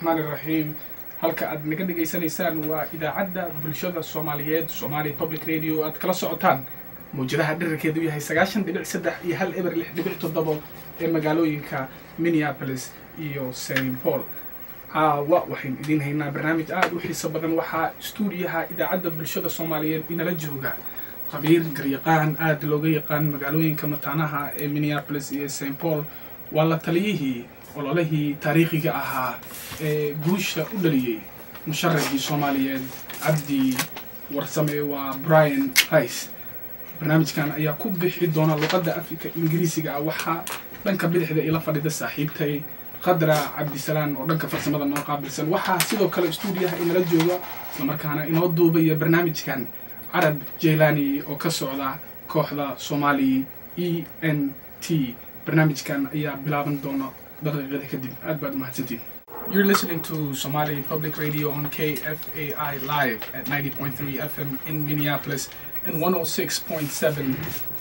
الرحمن الرحيم. halka aad naga dhageysanaysaan waa idaacadda bulshada Soomaaliyeed Somali Public Radio aad kala socotaan mowjadaha dhererkeedu yahay 90.3 iyo 1.6.7 ee magaalooyinka Minneapolis iyo St. Paul. waxaan idin haynaa barnaamij aad u xiiso badan waxaa stuudiyaha idaacadda bulshada Soomaaliyeed inala jooga qabiir garyaqaan aad looga yaqaan magaalooyinka mataanaha ee Minneapolis iyo St. Paul waa la taliyihii ololihii taariikhiga ahaa ee guusha u dhaliyay musharrixii Soomaaliyeed Cabdi Warsame waa Brian Rice. barnaamijkan ayaa ku bixi doona luqadda Afrika Ingiriisiga waxa dhanka bidixda ila fadhida saaxiibtay Qadra Cabdisalaan oo dhanka farsamada noo qaabilsan. waxaa sidoo kale stuudiyaha inala jooga isla markaana inoo duubaya barnaamijkan Arab Jeylani oo ka socda kooxda Somali ENT. barnaamijkan ayaa bilaaban doona daqiiqada kadib. aad baad mahadsantiin. You're listening to Somali Public Radio on KFAI live at 90.3 FM in Minneapolis and 106.7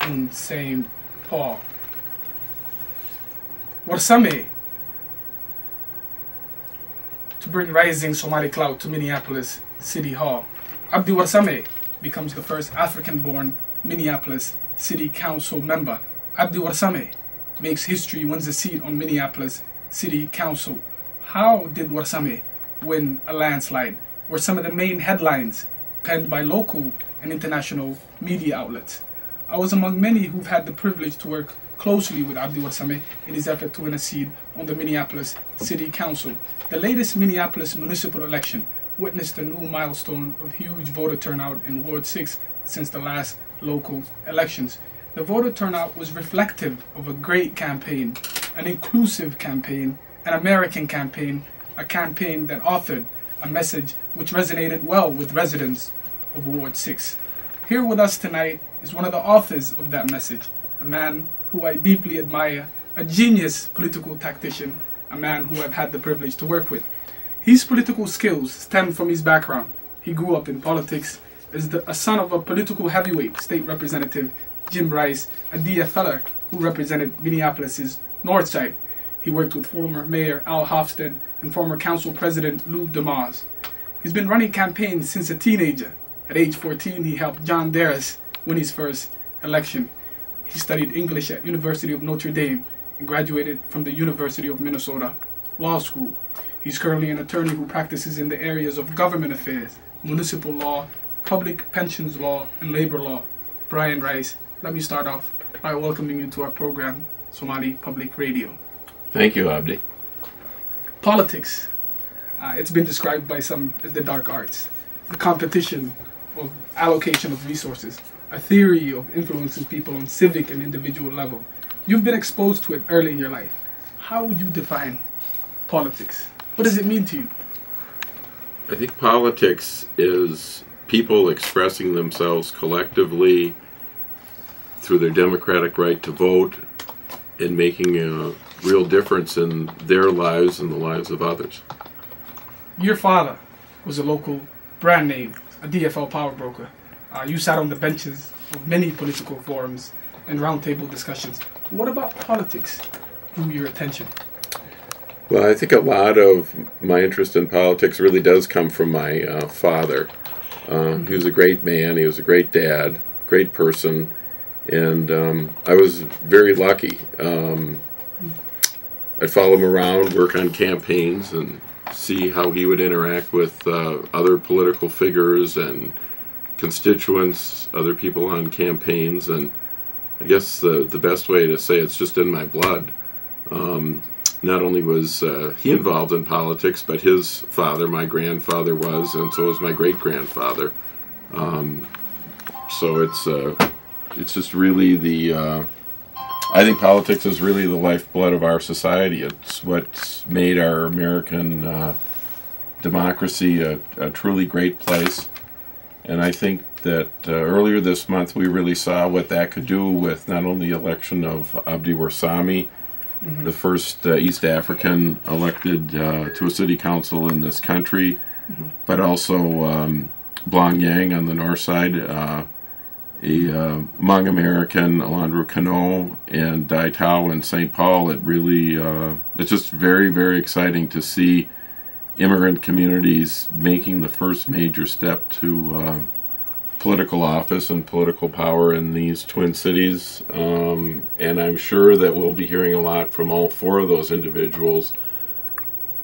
in St. Paul. Warsame to bring rising Somali clout to Minneapolis City Hall. Abdi Warsame becomes the first African-born Minneapolis City Council member. Abdi Warsame makes history, wins a seat on Minneapolis City Council. How did Warsame win a landslide? Were some of the main headlines penned by local and international media outlets. I was among many who've had the privilege to work closely with Abdi Warsame in his effort to win a seat on the Minneapolis City Council. The latest Minneapolis municipal election witnessed a new milestone of huge voter turnout in Ward 6 since the last local elections. The voter turnout was reflective of a great campaign, an inclusive campaign, an American campaign, a campaign that authored a message which resonated well with residents of Ward 6. Here with us tonight is one of the authors of that message, a man who I deeply admire, a genius political tactician, a man who I've had the privilege to work with. His political skills stem from his background. He grew up in politics as a son of a political heavyweight, state representative Jim Rice, a DFLer who represented Minneapolis's North Side. He worked with former Mayor Al Hofstad and former Council President Lou DeMars. He's been running campaigns since a teenager. At age 14, he helped John Darris win his first election. He studied English at University of Notre Dame and graduated from the University of Minnesota Law School. He's currently an attorney who practices in the areas of government affairs, municipal law, public pensions law, and labor law. Brian Rice, let me start off by welcoming you to our program, Somali Public Radio. Thank you, Abdi. Politics. It's been described by some as the dark arts, the competition of allocation of resources, a theory of influencing people on civic and individual level. You've been exposed to it early in your life. How would you define politics? What does it mean to you? I think politics is people expressing themselves collectively through their democratic right to vote and making a real difference in their lives and the lives of others. Your father was a local brand name, a DFL power broker. You sat on the benches of many political forums and roundtable discussions. What about politics drew your attention? Well, I think a lot of my interest in politics really does come from my father. He was a great man, he was a great dad, great person, and I was very lucky. I'd follow him around, work on campaigns, and see how he would interact with other political figures and constituents, other people on campaigns, and I guess the best way to say it's just in my blood. Not only was he involved in politics, but his father, my grandfather, was, and so was my great-grandfather. So it's just really I think politics is really the lifeblood of our society. It's what's made our American democracy a truly great place. And I think that earlier this month we really saw what that could do with not only the election of Abdi Warsame, the first East African elected to a city council in this country, but also Blang Yang on the north side, a Hmong American, Alondra Cano, and Dai Tao in St. Paul. It really, it's just very, very exciting to see immigrant communities making the first major step to political office and political power in these Twin Cities. And I'm sure that we'll be hearing a lot from all four of those individuals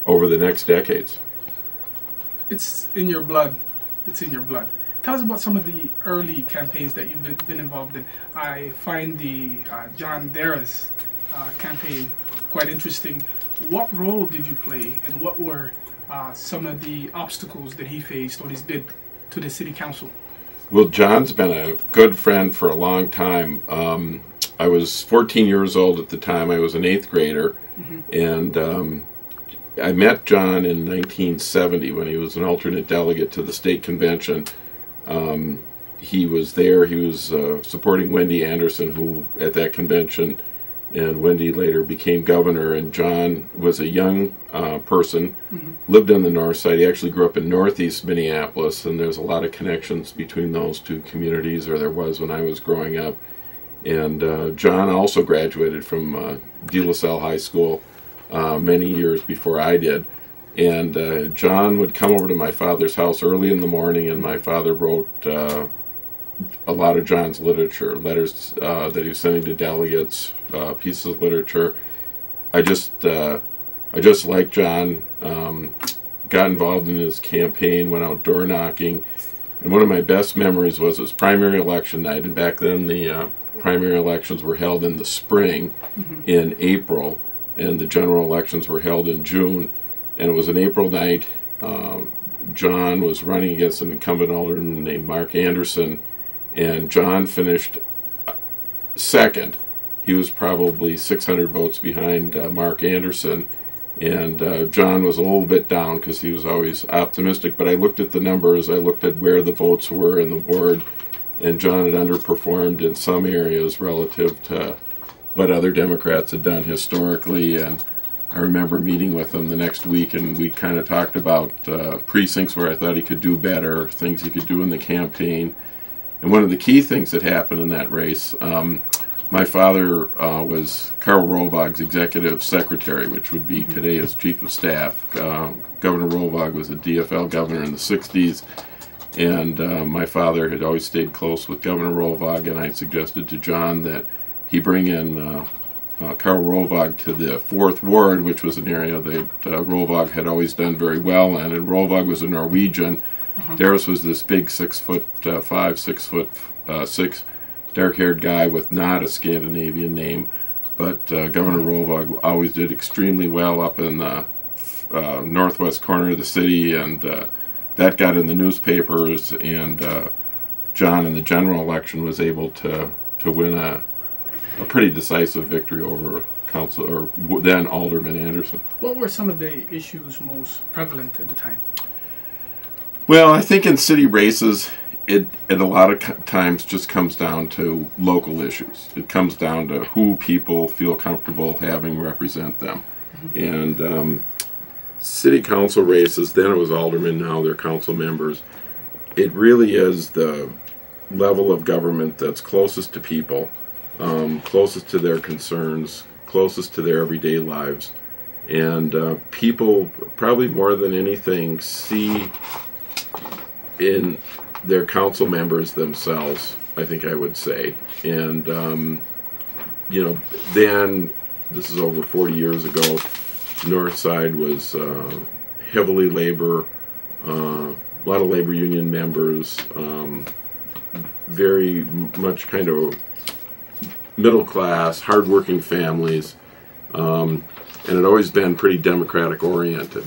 over the next decades. It's in your blood. It's in your blood. Tell us about some of the early campaigns that you've been involved in. I find the John Darrah's campaign quite interesting. What role did you play, and what were some of the obstacles that he faced or his bid to the city council? Well, John's been a good friend for a long time. I was 14 years old at the time. I was an 8th grader, and I met John in 1970 when he was an alternate delegate to the state convention. He was there. He was supporting Wendy Anderson, who at that convention, and Wendy later became governor. And John was a young person, lived on the north side. He actually grew up in northeast Minneapolis, and there's a lot of connections between those two communities, or there was when I was growing up. And John also graduated from De La Salle High School many years before I did. And John would come over to my father's house early in the morning, and my father wrote a lot of John's literature, letters that he was sending to delegates, pieces of literature. I just liked John, got involved in his campaign, went out door knocking, and one of my best memories was his primary election night. And back then the primary elections were held in the spring, in April, and the general elections were held in June. And it was an April night. John was running against an incumbent alderman named Mark Anderson, and John finished second. He was probably 600 votes behind Mark Anderson, and John was a little bit down because he was always optimistic. But I looked at the numbers, I looked at where the votes were in the ward, and John had underperformed in some areas relative to what other Democrats had done historically. And I remember meeting with him the next week, and we kind of talked about precincts where I thought he could do better, things he could do in the campaign. And one of the key things that happened in that race, my father was Carl Rovag's executive secretary, which would be today his chief of staff. Governor Rovag was a DFL governor in the 60s, and my father had always stayed close with Governor Rovag, and I suggested to John that he bring in Carl Rovag to the 4th Ward, which was an area that Rovag had always done very well in. And Rovag was a Norwegian. Darras was this big 6'5", 6'6", dark-haired guy with not a Scandinavian name. But Governor Rovag always did extremely well up in the northwest corner of the city, and that got in the newspapers. And John, in the general election, was able to win a pretty decisive victory over then Alderman Anderson. What were some of the issues most prevalent at the time? Well, I think in city races, it a lot of times just comes down to local issues. It comes down to who people feel comfortable having represent them. And city council races, then it was aldermen, now they're council members. It really is the level of government that's closest to people, closest to their concerns, closest to their everyday lives. And people, probably more than anything, see in their council members themselves, I think I would say. And, then, this is over 40 years ago, North Side was heavily labor, a lot of labor union members, very much kind of middle class, hardworking families, and it had always been pretty democratic oriented.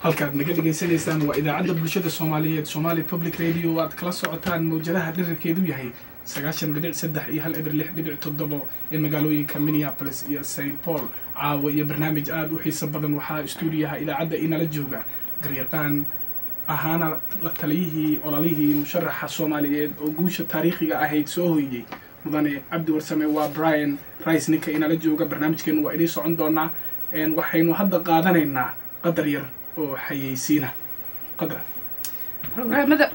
halkaad naga dhegaysanaysaan waa idaacadda bulshada Soomaaliyeed Somali Public Radio waad kala socotaan mowjadaha dhererkeedu yahay 90.3 iyo 106.7 ee magaalooyinka Minneapolis iyo St. Paul. caawa iyo barnaamij aad u xiiso badan waxaa stuudiyaha idaacadda inala jooga garyaqaan ahaana la taliyihii ololihii musharaxa Soomaaliyeed oo guusha taariikhiga ahayd soo hoyay mudane Cabdi Warsame waa Brian Rice ninka inala jooga. barnaamijkeenu waa idin socon doonaa waxaynu hadda qaadanaynaa qadar yar oo xayeysiina qadar programmada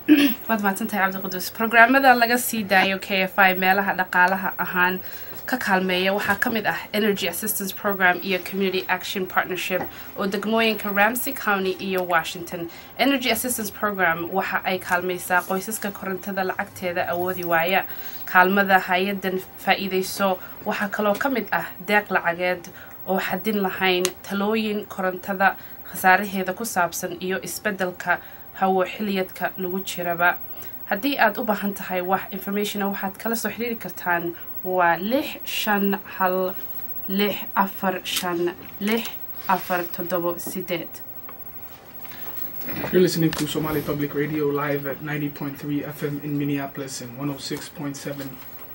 waad maadsantahay Cabdi Qudus. programmada laga sii daayo KFI meelaha dhaqaalaha ahaan ka kaalmeeya waxaa ka mid ah Energy Assistance Program iyo Community Action Partnership oo degmooyinka Ramsey County iyo Washington. Energy Assistance Program waxa ay kaalmaysaa qoysaska korontada lacagteeda awoodi waaya. Kaalmada hay'adan faa'iideyso waxa kaloo ka mid ah deeq lacageed oo xadin lahayn talooyin korontada khasaaraheeda ku saabsan iyo isbedelka hawo xiliyadka lagu jiraba. haddii aad u baahan tahay wax information waxaad kala soo xiriiri kartaan waa 651 You're listening to Somali Public Radio live at 90.3 FM in Minneapolis and 106.7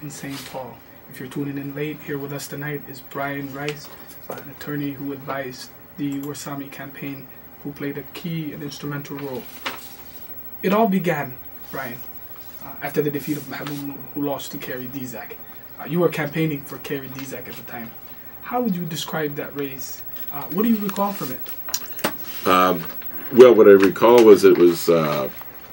in St. Paul. If you're tuning in late, here with us tonight is Brian Rice, an attorney who advised the Warsami campaign, who played a key and instrumental role. It all began, Brian, after the defeat of Mahmoud Noor, who lost to Kerry Dizak. You were campaigning for Kerry Dizak at the time. How would you describe that race? What do you recall from it? Well, what I recall was it was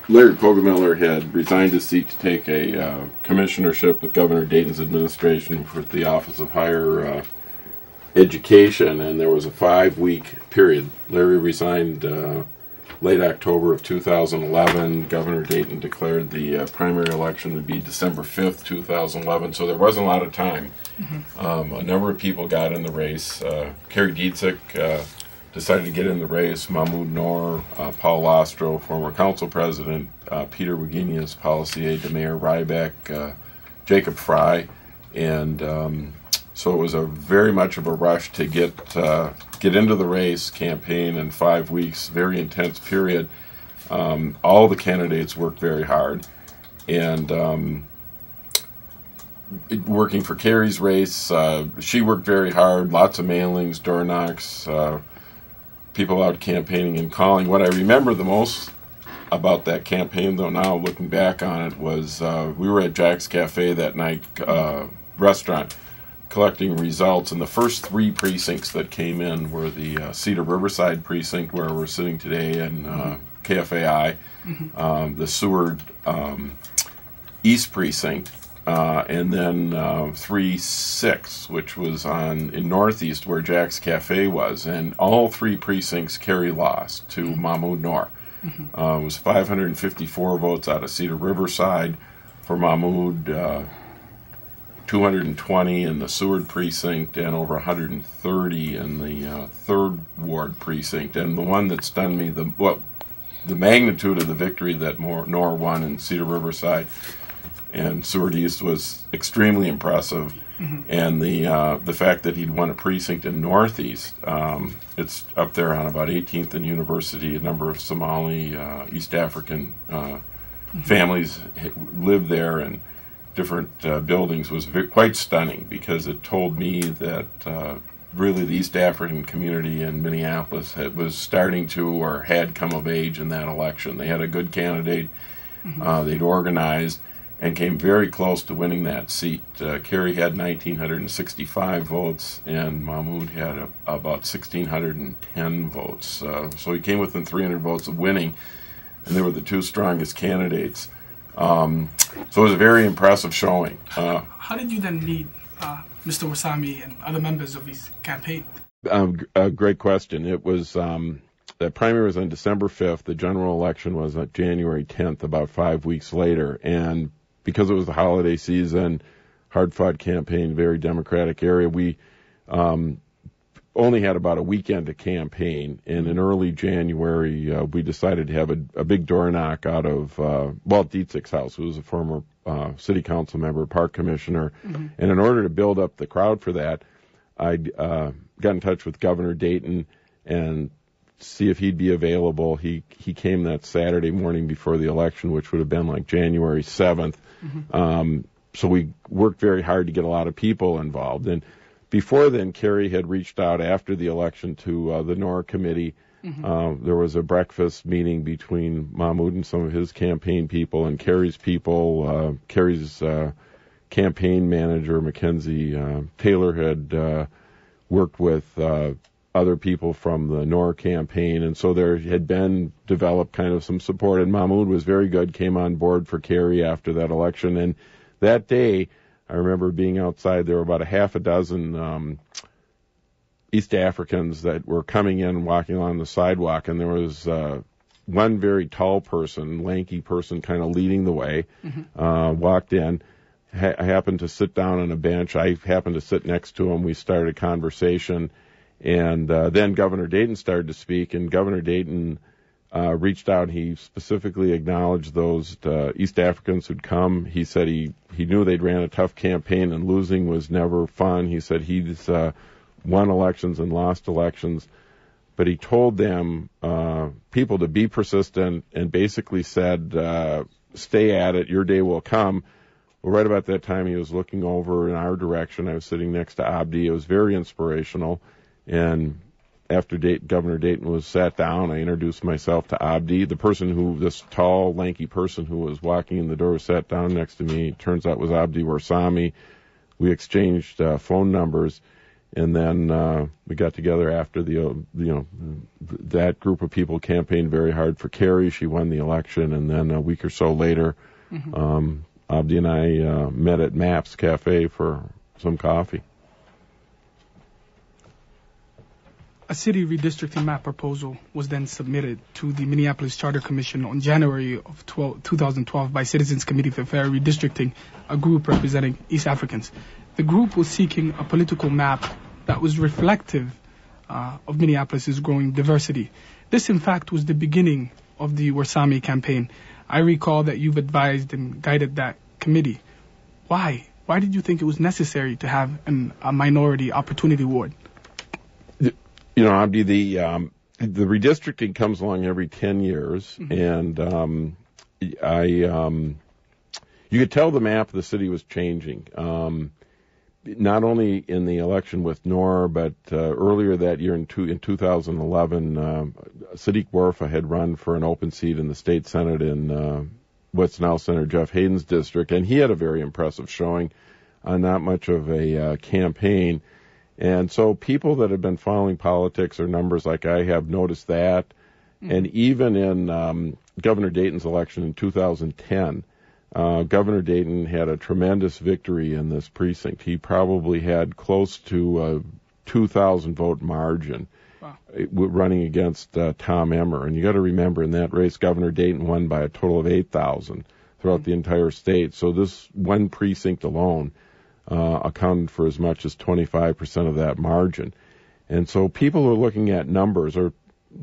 Larry Poggemiller had resigned his seat to take a commissionership with Governor Dayton's administration for the Office of Higher Education, and there was a 5-week period. Larry resigned late October of 2011. Governor Dayton declared the primary election would be December 5th, 2011, so there wasn't a lot of time. Mm-hmm. A number of people got in the race. Kerry Dizak decided to get in the race. Mahmoud Noor, Paul Lostro, former council president, Peter Wagenius, policy aide to Mayor Ryback, Jacob Fry, and so it was a very much of a rush to get into the race, campaign in 5 weeks, very intense period. All the candidates worked very hard, and working for Kerry's race, she worked very hard, lots of mailings, door knocks, people out campaigning and calling. What I remember the most about that campaign, though, now looking back on it, was we were at Jack's Cafe that night, restaurant, collecting results, and the first 3 precincts that came in were the Cedar Riverside precinct, where we're sitting today, and KFAI, the Seward East precinct, and then 3-6, which was in Northeast, where Jack's Cafe was, and all 3 precincts Kerry lost to Mahmoud Noor. It was 554 votes out of Cedar Riverside for Mahmoud, 220 in the Seward precinct, and over 130 in the 3rd Ward precinct. And the one that stunned me, the magnitude of the victory that Noor won in Cedar Riverside and Seward East was extremely impressive. And the fact that he'd won a precinct in Northeast, it's up there on about 18th and University. A number of Somali, East African families live there, and different buildings was quite stunning, because it told me that really the East African community in Minneapolis was starting to, or had come of age in that election. They had a good candidate, they'd organized, and came very close to winning that seat. Kerry had 1,965 votes, and Mahmoud had about 1,610 votes. So he came within 300 votes of winning, and they were the 2 strongest candidates. So it was a very impressive showing. How did you then meet Mr. Warsami and other members of his campaign? A great question. It was, the primary was on December 5th. The general election was on January 10th, about 5 weeks later. And because it was the holiday season, hard-fought campaign, very Democratic area, we only had about a weekend to campaign, and in early January, we decided to have a big door knock out of Walt Dietzig's house, who was a former city council member, park commissioner, and in order to build up the crowd for that, I got in touch with Governor Dayton and see if he'd be available. He came that Saturday morning before the election, which would have been like January 7th. So we worked very hard to get a lot of people involved, and before then, Kerry had reached out after the election to the NOR committee. There was a breakfast meeting between Mahmoud and some of his campaign people and Kerry's people. Kerry's campaign manager, Mackenzie Taylor, had worked with other people from the NOR campaign, and so there had been developed kind of some support, and Mahmoud was very good, came on board for Kerry after that election, and that day, I remember being outside. There were about a half a dozen East Africans that were coming in, walking along the sidewalk, and there was one very tall person, lanky person, kind of leading the way. Walked in. I happened to sit down on a bench. I happened to sit next to him. We started a conversation, and then Governor Dayton started to speak, and Governor Dayton reached out. He specifically acknowledged those East Africans who'd come. He said he knew they'd ran a tough campaign, and losing was never fun. He said he's won elections and lost elections, but he told them, people, to be persistent, and basically said, stay at it, your day will come. Well, right about that time, he was looking over in our direction. I was sitting next to Abdi. It was very inspirational. And after Governor Dayton was sat down, I introduced myself to Abdi. This tall, lanky person who was walking in the door sat down next to me. It turns out was Abdi Warsame. We exchanged phone numbers. And then we got together after that group of people campaigned very hard for Carrie. She won the election. And then a week or so later, Abdi and I met at Maps Cafe for some coffee. A city redistricting map proposal was then submitted to the Minneapolis Charter Commission on January of 2012 by Citizens Committee for Fair Redistricting, a group representing East Africans. The group was seeking a political map that was reflective of Minneapolis's growing diversity. This, in fact, was the beginning of the Warsame campaign. I recall that you've advised and guided that committee. Why? Why did you think it was necessary to have a minority opportunity ward? Abdi, the redistricting comes along every 10 years, and you could tell the map of the city was changing. Not only in the election with Noor, but earlier that year in 2011, Sadiq Warfa had run for an open seat in the state senate in what's now Senator Jeff Hayden's district, and he had a very impressive showing on not much of a campaign. And so people that have been following politics or numbers like I have noticed that. And even in Governor Dayton's election in 2010, Governor Dayton had a tremendous victory in this precinct. He probably had close to a 2,000 vote margin. Wow. Running against Tom Emmer. And you got to remember, in that race, Governor Dayton won by a total of 8,000 throughout the entire state. So this one precinct alone accounted for as much as 25% of that margin. And so people who are looking at numbers, or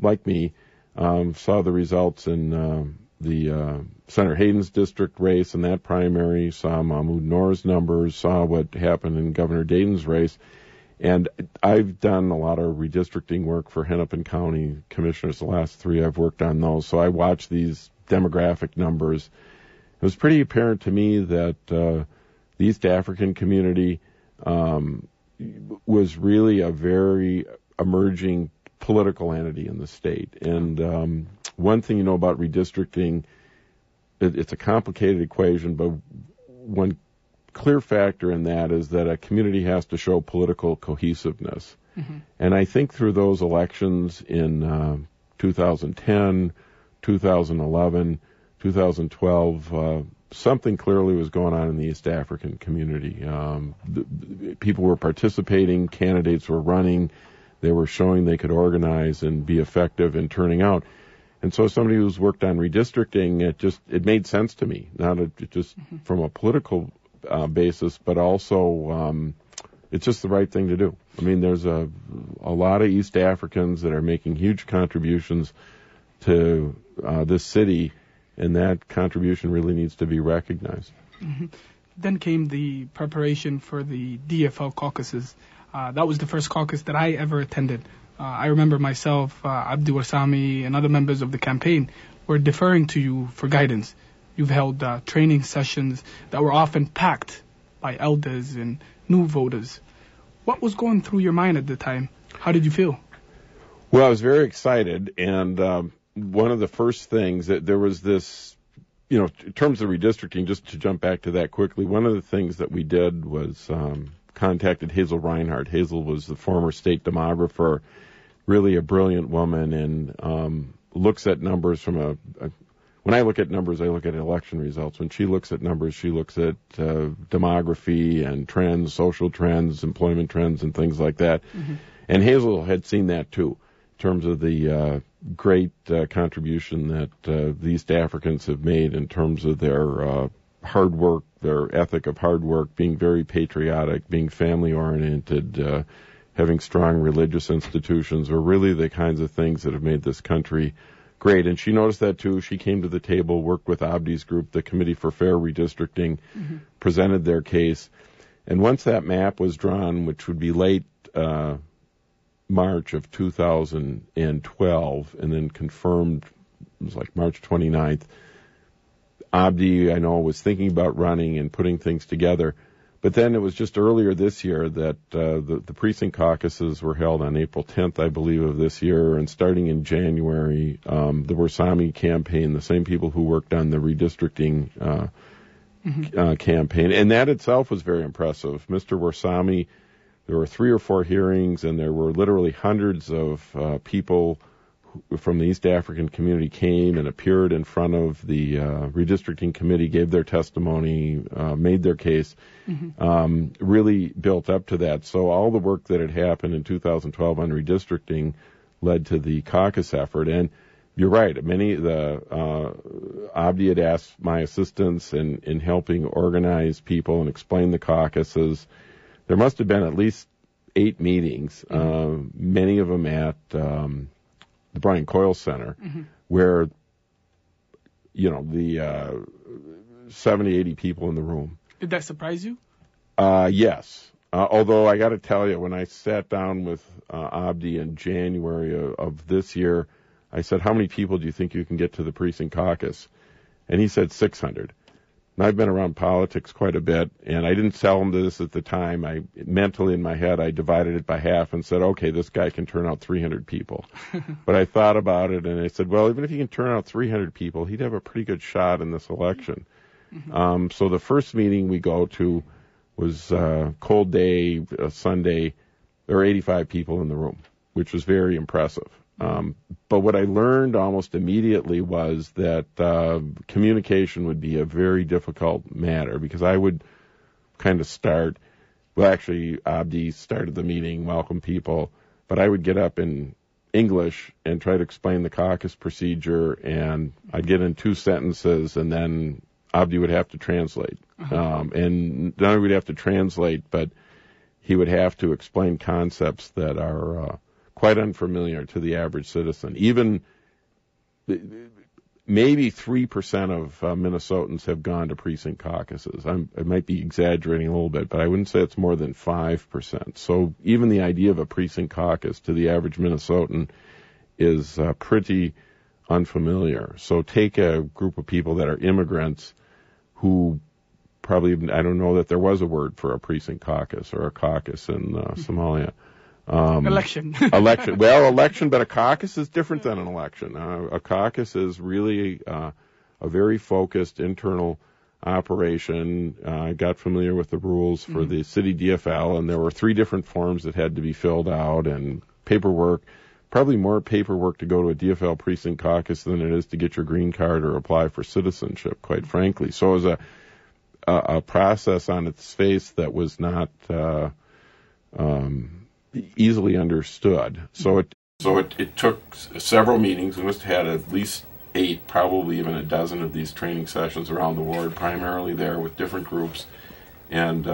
like me, saw the results in the Senator Hayden's district race and that primary, saw Mahmoud Noor's numbers, saw what happened in Governor Dayton's race. And I've done a lot of redistricting work for Hennepin County commissioners. The last 3 I've worked on those. So I watched these demographic numbers. It was pretty apparent to me that the East African community was really a very emerging political entity in the state. And one thing you know about redistricting, it's a complicated equation, but one clear factor in that is that a community has to show political cohesiveness. And I think through those elections in 2010, 2011, 2012, something clearly was going on in the East African community. People were participating, candidates were running, they were showing they could organize and be effective in turning out. And so somebody who's worked on redistricting, it made sense to me, not just from a political basis, but also it's just the right thing to do. I mean, there's a lot of East Africans that are making huge contributions to this city, and that contribution really needs to be recognized. Then came the preparation for the DFL caucuses. That was the first caucus that I ever attended. I remember myself, Abdi Warsame, and other members of the campaign were deferring to you for guidance. You've held training sessions that were often packed by elders and new voters. What was going through your mind at the time? How did you feel? Well, I was very excited, and one of the first things that there was this, in terms of redistricting, just to jump back to that quickly, one of the things that we did was contacted Hazel Reinhardt. Hazel was the former state demographer, really a brilliant woman, and looks at numbers from when I look at numbers, I look at election results. When she looks at numbers, she looks at demography and trends, social trends, employment trends, and things like that. Mm-hmm. And Hazel had seen that too, in terms of the great contribution that the East Africans have made in terms of their hard work, their ethic of hard work, being very patriotic, being family-oriented, having strong religious institutions, are really the kinds of things that have made this country great. And she noticed that too. She came to the table, worked with Abdi's group, the Committee for Fair Redistricting, mm-hmm. presented their case. And once that map was drawn, which would be late March of 2012, and then confirmed, it was like March 29th, Abdi, I know, was thinking about running and putting things together. But then it was just earlier this year that the precinct caucuses were held on April 10th, I believe, of this year. And starting in January, the Warsami campaign, the same people who worked on the redistricting mm-hmm. Campaign. And that itself was very impressive. Mr. Warsami, there were 3 or 4 hearings, and there were literally hundreds of people from the East African community came and appeared in front of the redistricting committee, gave their testimony, made their case, mm-hmm. Really built up to that. So all the work that had happened in 2012 on redistricting led to the caucus effort. And you're right, many of the Abdi had asked my assistance in helping organize people and explain the caucuses. There must have been at least 8 meetings, mm-hmm. Many of them at the Brian Coyle Center, mm-hmm. where, the 70, 80 people in the room. Did that surprise you? Yes. Although I got to tell you, when I sat down with Abdi in January of this year, I said, how many people do you think you can get to the precinct caucus? And he said 600. And I've been around politics quite a bit, and I didn't tell him this at the time. I mentally in my head, I divided it by half and said, okay, this guy can turn out 300 people. But I thought about it, and I said, well, even if he can turn out 300 people, he'd have a pretty good shot in this election. Mm-hmm. So the first meeting we go to was cold day, Sunday. There were 85 people in the room, which was very impressive. But what I learned almost immediately was that communication would be a very difficult matter, because I would kind of start, well, actually, Abdi started the meeting, welcome people, but I would get up in English and try to explain the caucus procedure, and I'd get in 2 sentences, and then Abdi would have to translate. Uh-huh. And not only would he have to translate, but he would have to explain concepts that are quite unfamiliar to the average citizen. Even maybe 3% of Minnesotans have gone to precinct caucuses. I might be exaggerating a little bit, but I wouldn't say it's more than 5%. So even the idea of a precinct caucus to the average Minnesotan is pretty unfamiliar. So take a group of people that are immigrants who probably, I don't know that there was a word for a precinct caucus or a caucus in Somalia. Election. Election. Well, election, but a caucus is different than an election. A caucus is really a very focused internal operation. I got familiar with the rules for the city DFL, and there were 3 different forms that had to be filled out, and paperwork. Probably more paperwork to go to a DFL precinct caucus than it is to get your green card or apply for citizenship, quite frankly. So it was a process on its face that was not easily understood. So it took several meetings. We must have had at least 8, probably even a dozen of these training sessions around the ward, primarily there with different groups. And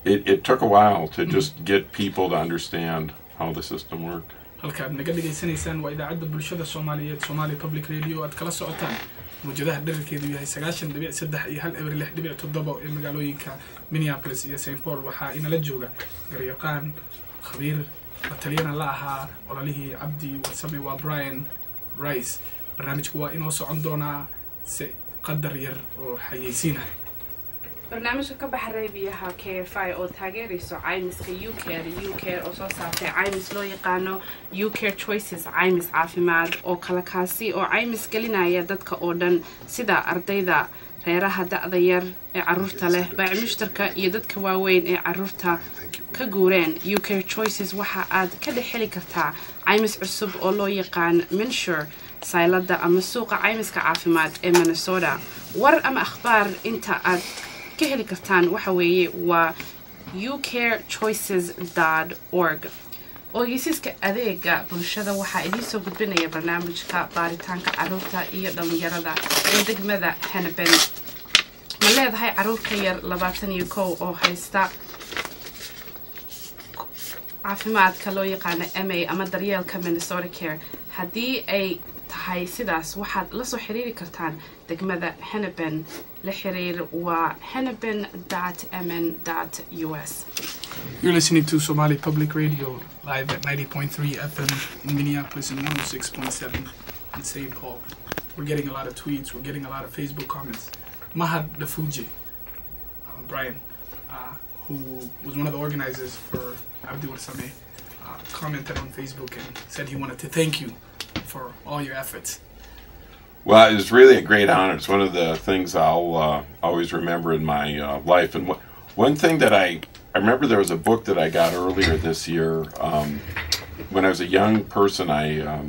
it took a while to just get people to understand how the system worked. halkaad naga dhageysanaysaan waa idaacadda bulshada Soomaaliyeed Somali Public Radio aad kala socotaan mujadaha dhererkeedu yahay 90.3 iyo 1.6.7 ee magaalooyinka Minneapolis iyo St. Paul. waxaa inala jooga garyaqaan khabiir mataliyana la ahaa ololihii Abdi Warsame waa Brian Rice. barnaamijku waa inoo socon doonaa si qadar yar oo xayeysiina. barnaamijka ka baxay biyaha KFI oo taageerayso caymiska UK oo soo saartay caymis loo yaqaano UK Choices caymis caafimaad oo kala kaasi oo caymis gelinaya dadka oo dhan sida ardayda, reeraha da'da yar ee carruurta leh, baay'imishtarka iyo dadka waaweyn ee carruurta ka guureen. UK Choices waxa aad ka dhexeli kartaa caymis cusub oo loo yaqaan Mensure saylada ama suuqa caymiska caafimaad ee Minnesota war ama akhbaar inta aad ka heli kartaan waxa weeye waa ucarechoices.org ogeysiiska adeega bulshada waxaa idin soo gudbinaya barnaamijka baaritaanka caruurta iyo dhalinyarada ee degmada Hennepin ma leedahay caruur ka yar 21 oo haysta caafimaadka loo yaqaan MA ama daryeelka Minnesota Care haddii ay tahay sidaas waxaad la soo xiriiri kartaan degmada Hennepin la xiriir waa hennepin.mn.us. You're listening to Somali Public Radio live at 90.3 FM in Minneapolis and 106.7 in St. Paul. We're getting a lot of tweets, we're getting a lot of Facebook comments. Mahad Dafuji, Brian, who was one of the organizers for Abdi Warsame, commented on Facebook and said he wanted to thank you for all your efforts. Well, it was really a great honor. It's one of the things I'll always remember in my life. And one thing that I remember, there was a book that I got earlier this year. When I was a young person, I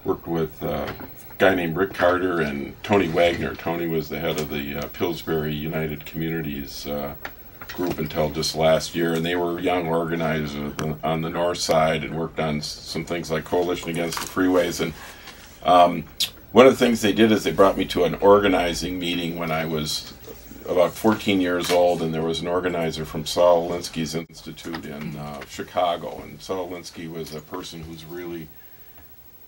worked with a guy named Rick Carter and Tony Wagner. Tony was the head of the Pillsbury United Communities group until just last year, and they were young organizers on the north side and worked on some things like Coalition Against the Freeways. And one of the things they did is they brought me to an organizing meeting when I was about 14 years old, and there was an organizer from Saul Alinsky's Institute in Chicago. And Saul Alinsky was a person who's really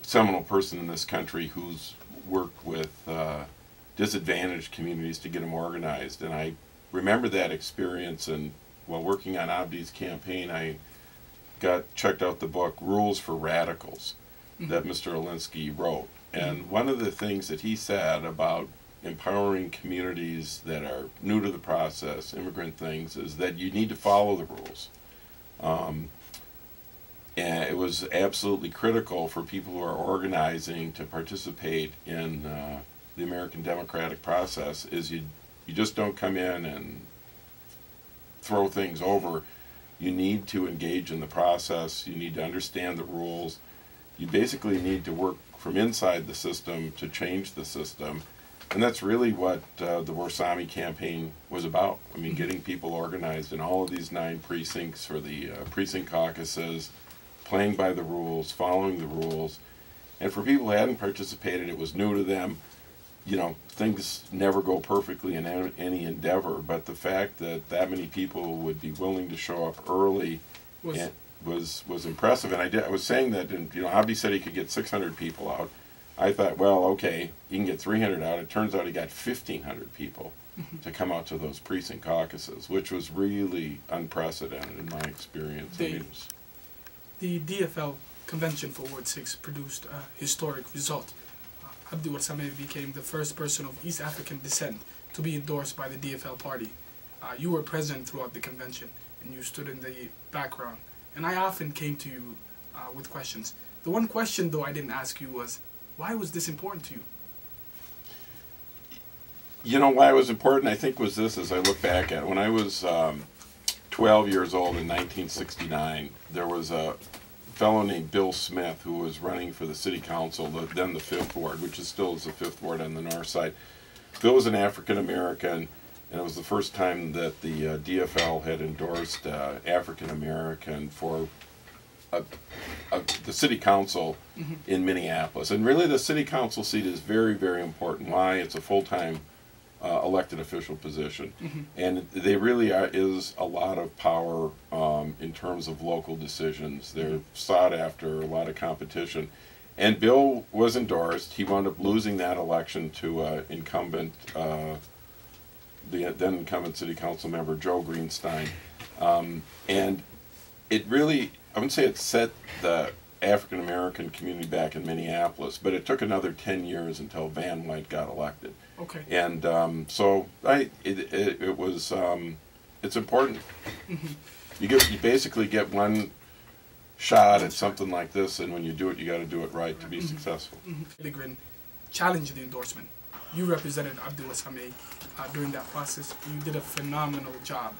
a seminal person in this country who's worked with disadvantaged communities to get them organized. And I remember that experience, and while working on Abdi's campaign, I checked out the book Rules for Radicals that Mr. Alinsky wrote. And one of the things that he said about empowering communities that are new to the process, immigrant things, is that you need to follow the rules. And it was absolutely critical for people who are organizing to participate in the American democratic process, is you just don't come in and throw things over. You need to engage in the process. You need to understand the rules. You basically need to work from inside the system to change the system. And that's really what the Warsame campaign was about. I mean, getting people organized in all of these 9 precincts for the precinct caucuses, playing by the rules, following the rules. And for people who hadn't participated, it was new to them. You know, things never go perfectly in any endeavor, but the fact that that many people would be willing to show up early was impressive. And I was saying that, and Abdi said he could get 600 people out. I thought, well, okay, he can get 300 out. It turns out he got 1,500 people to come out to those precinct caucuses, which was really unprecedented in my experience. The DFL convention for Ward 6 produced a historic result. Abdi Warsame became the first person of East African descent to be endorsed by the DFL party. You were present throughout the convention, and you stood in the background. And I often came to you with questions. The one question, though, I didn't ask you was, why was this important to you? You know, why it was important, I think, was this, as I look back at it. When I was 12 years old in 1969, there was a fellow named Bill Smith who was running for the city council, then the 5th Ward, which still is the 5th Ward on the north side. Bill was an African-American, and it was the first time that the DFL had endorsed African-American for the city council in Minneapolis. And really the city council seat is very, very important. Why? It's a full-time elected official position. And they really is a lot of power in terms of local decisions. They're sought after, a lot of competition. And Bill was endorsed. He wound up losing that election to incumbent, the then incumbent city council member, Joe Greenstein. And it really, I wouldn't say it set the African American community back in Minneapolis, but it took another 10 years until Van White got elected. Okay. And so it was it's important. You basically get one shot at something like this, and when you do it, you got to do it right to be successful. Pilgrim challenged the endorsement. You represented Abdi Warsame during that process. You did a phenomenal job.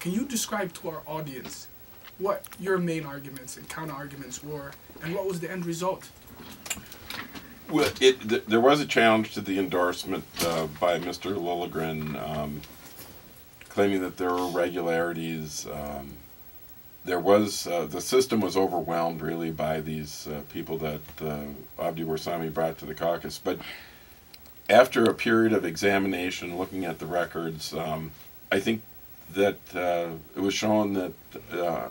Can you describe to our audience what your main arguments and counter arguments were, and what was the end result? Well, there was a challenge to the endorsement by Mr. Lilligren, claiming that there were irregularities. There was the system was overwhelmed really by these people that Abdi Warsame brought to the caucus. But after a period of examination, looking at the records, I think that it was shown that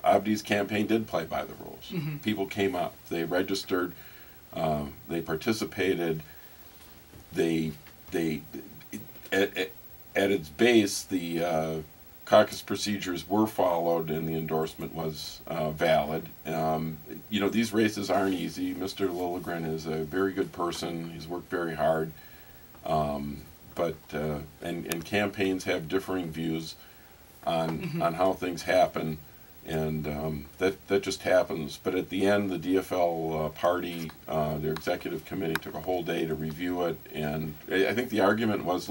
Abdi's campaign did play by the rules. Mm-hmm. People came up, they registered, they participated. At its base, the caucus procedures were followed, and the endorsement was valid. These races aren't easy. Mr. Lilligren is a very good person. He's worked very hard, but campaigns have differing views on how things happen, and that just happens. But at the end, the DFL party, their executive committee, took a whole day to review it, and I think the argument was,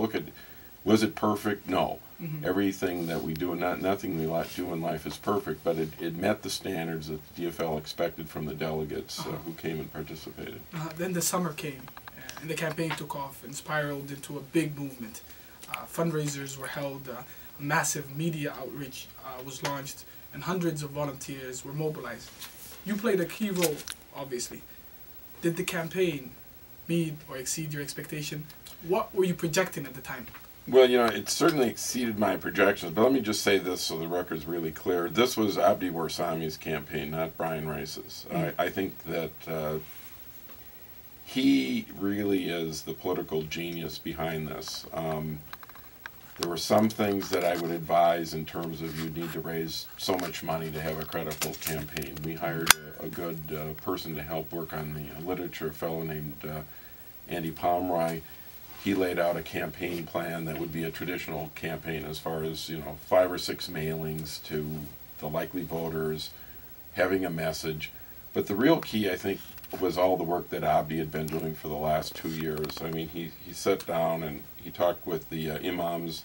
was it perfect? No. Mm-hmm. Everything that we do, nothing we do in life is perfect, but it met the standards that the DFL expected from the delegates who came and participated. Then the summer came, and the campaign took off and spiraled into a big movement. Fundraisers were held, massive media outreach was launched, and hundreds of volunteers were mobilized. You played a key role, obviously. Did the campaign meet or exceed your expectation? What were you projecting at the time? Well, it certainly exceeded my projections, but let me just say this so the record's really clear. This was Abdi Warsame's campaign, not Brian Rice's. Mm-hmm. I think that he really is the political genius behind this. There were some things that I would advise in terms of you need to raise so much money to have a credible campaign. We hired a good person to help work on the literature, a fellow named Andy Pomeroy. He laid out a campaign plan that would be a traditional campaign as far as, 5 or 6 mailings to the likely voters, having a message. But the real key, I think, was all the work that Abdi had been doing for the last 2 years. I mean, he sat down and he talked with the imams,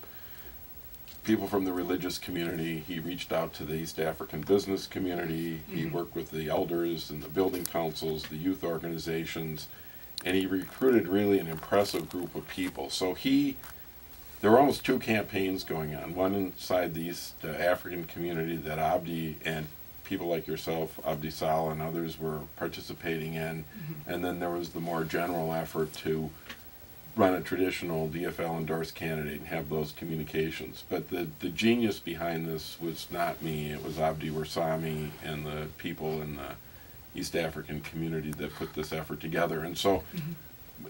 people from the religious community. He reached out to the East African business community. He worked with the elders and the building councils, the youth organizations, and he recruited really an impressive group of people. So there were almost 2 campaigns going on, one inside the East African community that Abdi and people like yourself, Abdi Sal, and others were participating in, and then there was the more general effort to run a traditional DFL endorsed candidate and have those communications. But the genius behind this was not me, it was Abdi Warsame and the people in the East African community that put this effort together. And so,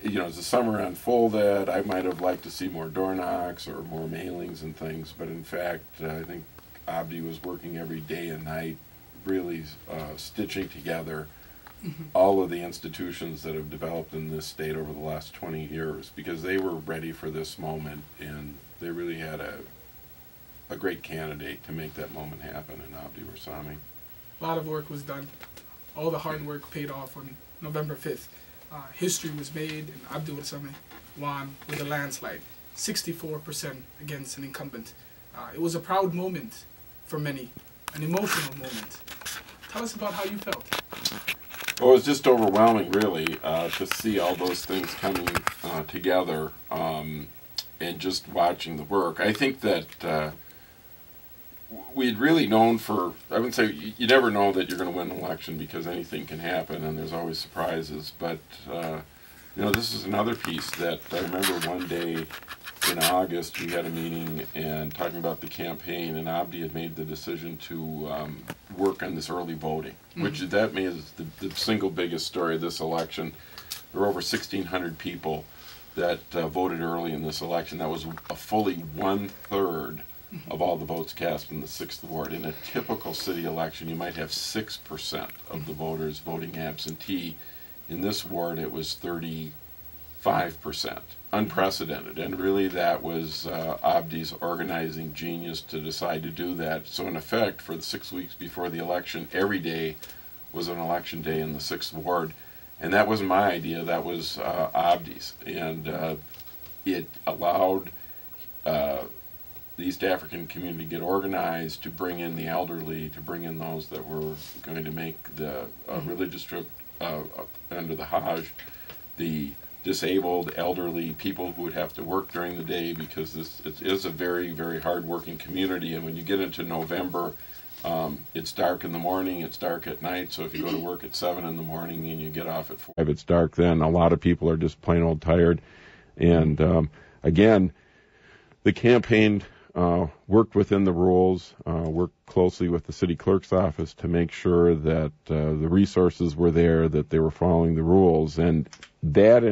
as the summer unfolded, I might have liked to see more door knocks or more mailings and things, but in fact, I think Abdi was working every day and night, really stitching together all of the institutions that have developed in this state over the last 20 years, because they were ready for this moment, and they really had a great candidate to make that moment happen in Abdi Warsame. A lot of work was done. All the hard work paid off on November 5th. History was made, and Abdi Warsame won with a landslide, 64% against an incumbent. It was a proud moment for many, an emotional moment. Tell us about how you felt. Well, it was just overwhelming, really, to see all those things coming together and just watching the work. I think that we'd really known I would say you never know that you're going to win an election because anything can happen and there's always surprises. But, this is another piece that I remember one day in August we had a meeting and talking about the campaign, and Abdi had made the decision to work on this early voting, which is the single biggest story of this election. There were over 1,600 people that voted early in this election. That was a fully 1/3 of all the votes cast in the 6th ward. In a typical city election, you might have 6% of the voters voting absentee. In this ward, it was 35%. Unprecedented. And really that was Abdi's organizing genius to decide to do that. So in effect, for the 6 weeks before the election, every day was an election day in the 6th ward. And that wasn't my idea, that was Abdi's. And it allowed the East African community get organized, to bring in the elderly, to bring in those that were going to make the religious trip under the Hajj. the disabled, elderly, people who would have to work during the day, because it is a very, very hard-working community. And when you get into November, it's dark in the morning, it's dark at night, so if you go to work at 7 in the morning and you get off at 4, if it's dark then, a lot of people are just plain old tired. And again, the campaign worked within the rules, worked closely with the city clerk's office to make sure that the resources were there, that they were following the rules. And that,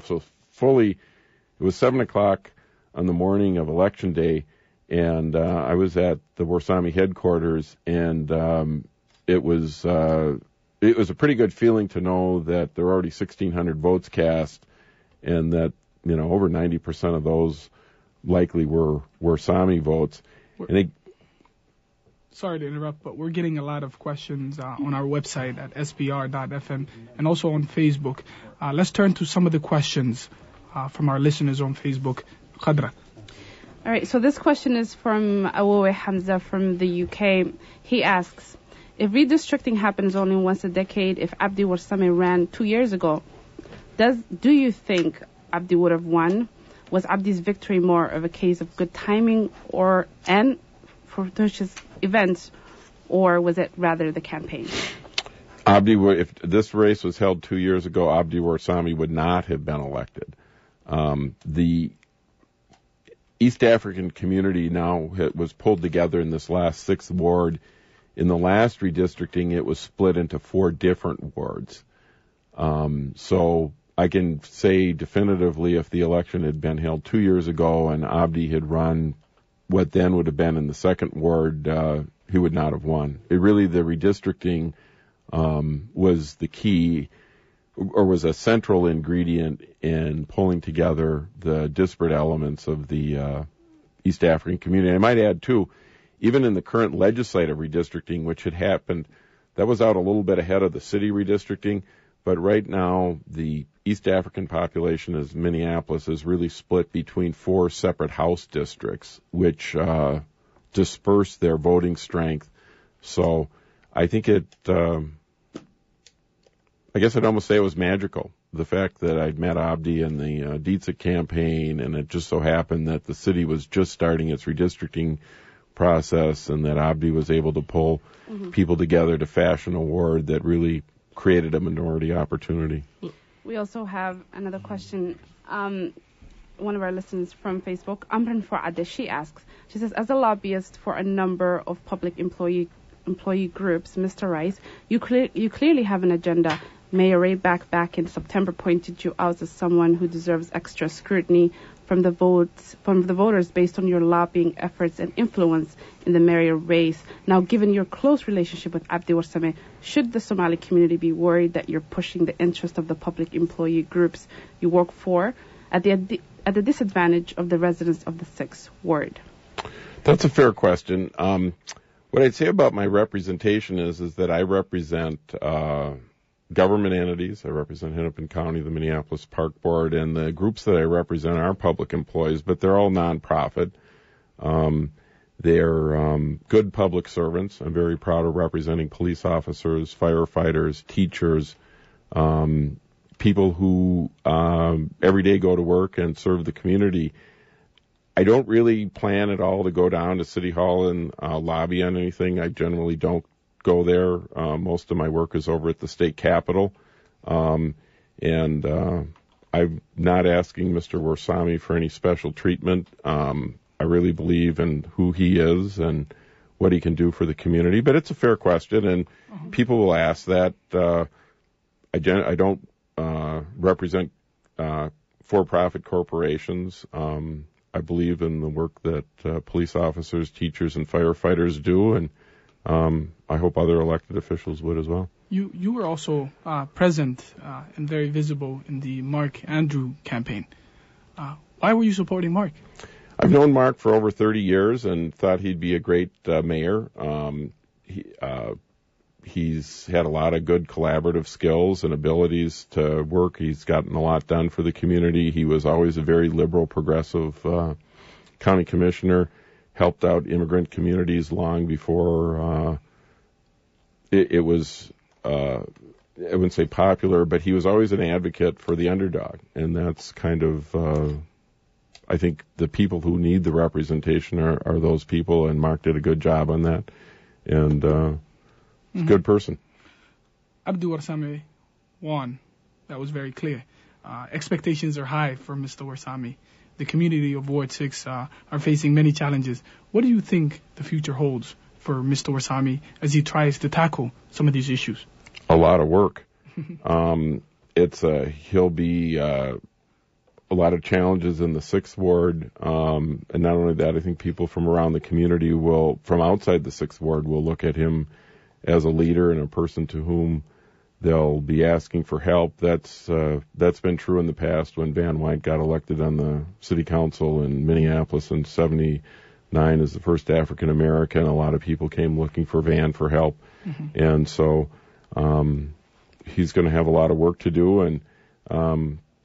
so fully, it was 7 o'clock on the morning of Election Day, and I was at the Warsami headquarters, and it was a pretty good feeling to know that there were already 1,600 votes cast, and that over 90% of those likely were Sami votes. Sorry to interrupt, but we're getting a lot of questions on our website at sbr.fm and also on Facebook. Let's turn to some of the questions from our listeners on Facebook. Khadra. All right, so this question is from Awowe Hamza from the UK. He asks, if redistricting happens only once a decade, if Abdi Warsame ran 2 years ago, do you think Abdi would have won? Was Abdi's victory more of a case of good timing and fortuitous events, or was it rather the campaign? If this race was held 2 years ago, Abdi Warsame would not have been elected. The East African community now was pulled together in this last 6th ward. In the last redistricting, it was split into 4 different wards. So I can say definitively, if the election had been held 2 years ago and Abdi had run what then would have been in the 2nd ward, he would not have won. The redistricting was the key, or was a central ingredient in pulling together the disparate elements of the East African community. I might add, too, even in the current legislative redistricting, which had happened, that was out a little bit ahead of the city redistricting, but right now the East African population of Minneapolis is really split between 4 separate House districts, which disperse their voting strength. So I think I guess I'd almost say it was magical, the fact that I'd met Abdi in the Dietze campaign, and it just so happened that the city was just starting its redistricting process, and that Abdi was able to pull people together to fashion a ward that really created a minority opportunity. We also have another question. One of our listeners from Facebook, Amran Fuad, she asks, she says, as a lobbyist for a number of public employee groups, Mr. Rice, you clearly have an agenda. Mayor Ray back in September pointed you out as someone who deserves extra scrutiny from the voters based on your lobbying efforts and influence in the mayor race. Now, given your close relationship with Abdi Warsame, should the Somali community be worried that you're pushing the interest of the public employee groups you work for at the disadvantage of the residents of the 6th ward? That's a fair question. What I'd say about my representation is that I represent government entities. I represent Hennepin County, the Minneapolis Park Board, and the groups that I represent are public employees, but they're all nonprofit. They're good public servants. I'm very proud of representing police officers, firefighters, teachers, people who every day go to work and serve the community. I don't really plan at all to go down to City Hall and lobby on anything. I generally don't go there. Most of my work is over at the state capitol. And I'm not asking Mr. Warsame for any special treatment. I really believe in who he is and what he can do for the community. But it's a fair question, and people will ask that. I don't represent for-profit corporations. I believe in the work that police officers, teachers, and firefighters do, and I hope other elected officials would as well. You were also present and very visible in the Mark Andrew campaign. Why were you supporting Mark? I've known Mark for over 30 years and thought he'd be a great mayor. He's had a lot of good collaborative skills and abilities to work. He's gotten a lot done for the community. He was always a very liberal, progressive county commissioner, helped out immigrant communities long before it was I wouldn't say popular, but he was always an advocate for the underdog. And that's kind of, I think the people who need the representation are those people, and Mark did a good job on that. And he's a good person. Abdi Warsame won. That was very clear. Expectations are high for Mr. Warsame. The community of Ward 6 are facing many challenges. What do you think the future holds for Mr. Warsame as he tries to tackle some of these issues? A lot of work. He'll be a lot of challenges in the 6th Ward. And not only that, I think people from around the community from outside the 6th Ward will look at him as a leader and a person to whom they'll be asking for help. That's been true in the past. When Van White got elected on the city council in Minneapolis in 1979 as the first African American, a lot of people came looking for Van for help. And so he's going to have a lot of work to do, and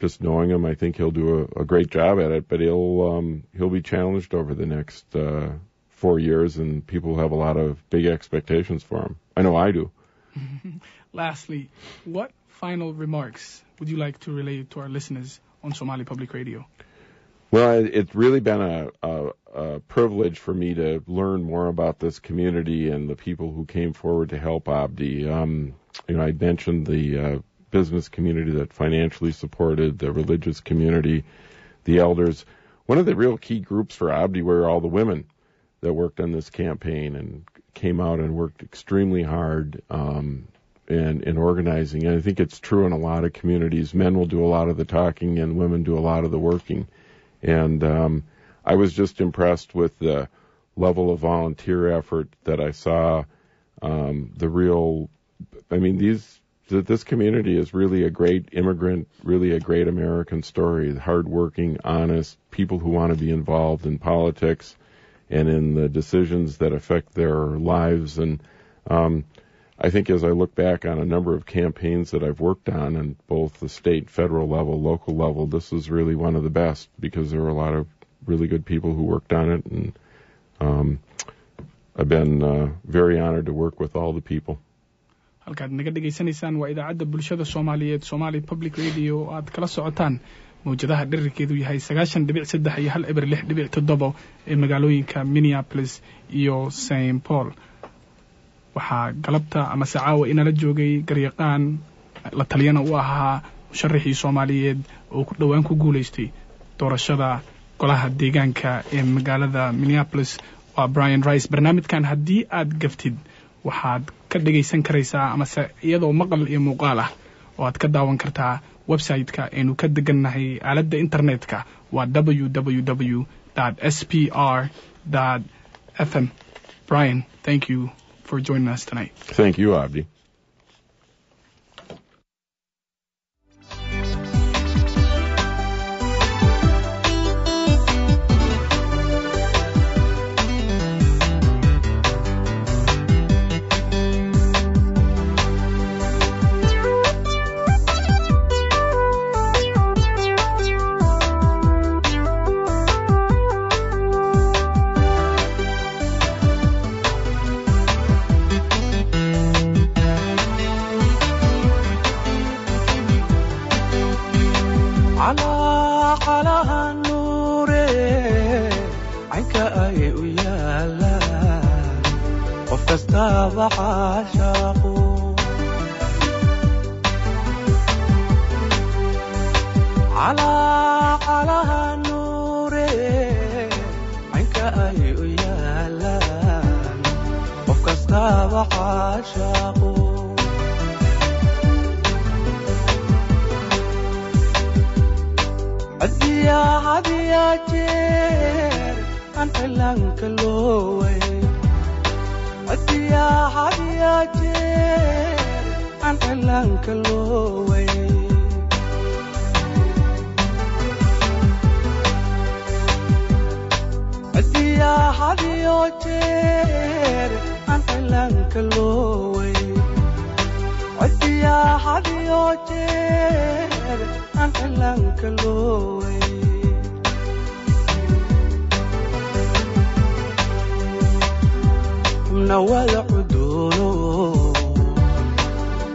just knowing him, I think he'll do a great job at it, but he'll be challenged over the next 4 years, and people have a lot of big expectations for him. I know I do. Lastly, what final remarks would you like to relay to our listeners on Somali Public Radio? Well, it's really been a privilege for me to learn more about this community and the people who came forward to help Abdi. I mentioned the business community that financially supported, the religious community, the elders. One of the real key groups for Abdi were all the women that worked on this campaign and came out and worked extremely hard in organizing. And I think it's true in a lot of communities. Men will do a lot of the talking and women do a lot of the working. And I was just impressed with the level of volunteer effort that I saw. This community is really a great immigrant, really a great American story. Hardworking, honest, people who want to be involved in politics and in the decisions that affect their lives. And I think as I look back on a number of campaigns that I've worked on both the state, federal level, local level, this is really one of the best because there were a lot of really good people who worked on it. And I've been very honored to work with all the people. halkaad naga dhegaysanaysaan waa idaacadda bulshada Soomaaliyeed Somali Public Radio oo aad kala socotaan mawjadaha dhererkeedu yahay 90.3 iyo 106.7 ee magaalooyinka Minneapolis iyo St. Paul. waxaa galabta ama sacaawa inala joogay garyaqaan la taliyana u ahaa musharaxii Soomaaliyeed oo ku dhawaan ku guuleystay doorashada golaha deegaanka ee magaalada Minneapolis waa Brian Rice. barnaamijkan haddii aad gaftid waxaad ka dhageysan karaysaa ama iyadoo maqal iyo muuqaal ah oo aad ka daawan kartaa website-ka aynu ka degannahay aaladda internetka waa www.spr.fm. Brian, thank you for joining us tonight. Thank you, Abdi.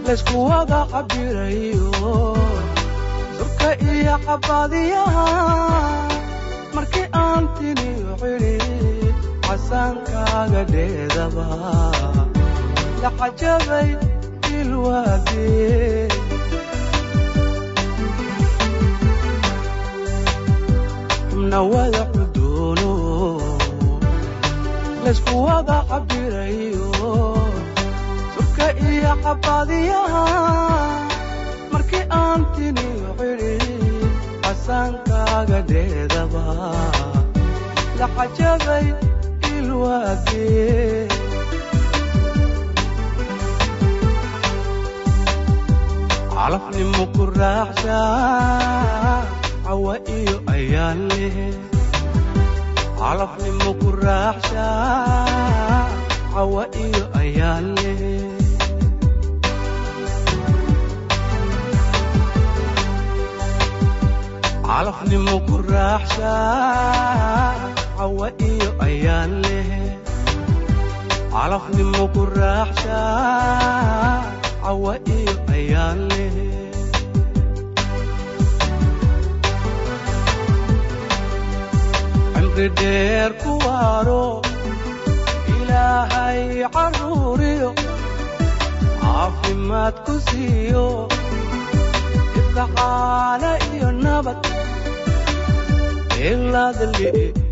layskuwada cabirayo surka iyo cabadiyaha markii aan tiniyo xidhi xasaankaaga dheedaba la cajabay ilwaadee nawada xuduuno layskuwada cabirayo surka iyo cabadiyaha markii aan tiniyo xidhi xasaankaaga dheedaba la cajabay ilwaadee calafnimo ku raaxshaa cawa iyo ayaan leh calafnimo ku raaxshaa cawa iyo ayaan leh calafnimo ku raaxshaa cawa iyo ayaan leh calafnimo ku raaxshaa cawa iyo ayaan leh cimri dheer ku waaro ilaahay caruuriyo caafimaad ku siiyo ibkacaana iyo nabad ilaadali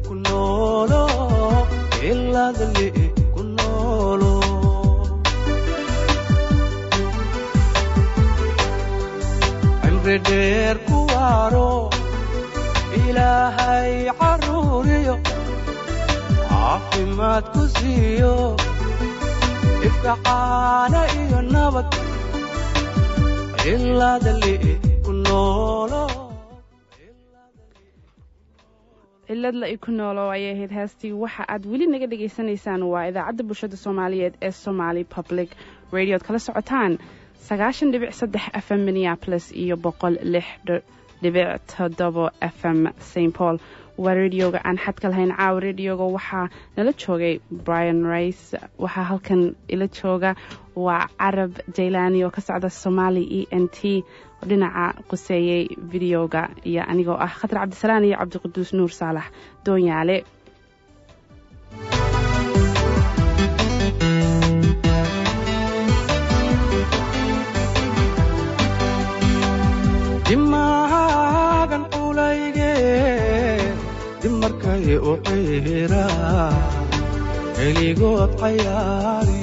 ku noolo ilaadali ku noolo cimri dheer ku waaro ilaahay caruuriyo caafimaad ku siiyo ifkacaana iyo nabad ilaadali ku noolo ciladla ku noolo ayay ahayd heestii waxa aad weli naga dhageysanaysaan waa idaacadda bulshada Soomaaliyeed ee Somali Public Radio kala socotaan 90.3 FM Minneapolis iyo 106.7 FM St Paul waa radioga aan xadka lahayn caaw radioga waxaa nala joogay Brian Rice waxaa halkan ila jooga waa Arab Jailani oo ka socda Somali ENT dhinaca quseeyay videoga iyo anigoo ah Khatar Cabdisalaan iyo Cabdiqaduus Nuur Saalax Doonyaale dimaagan ulayge dimarkay u qiira eligood cayaari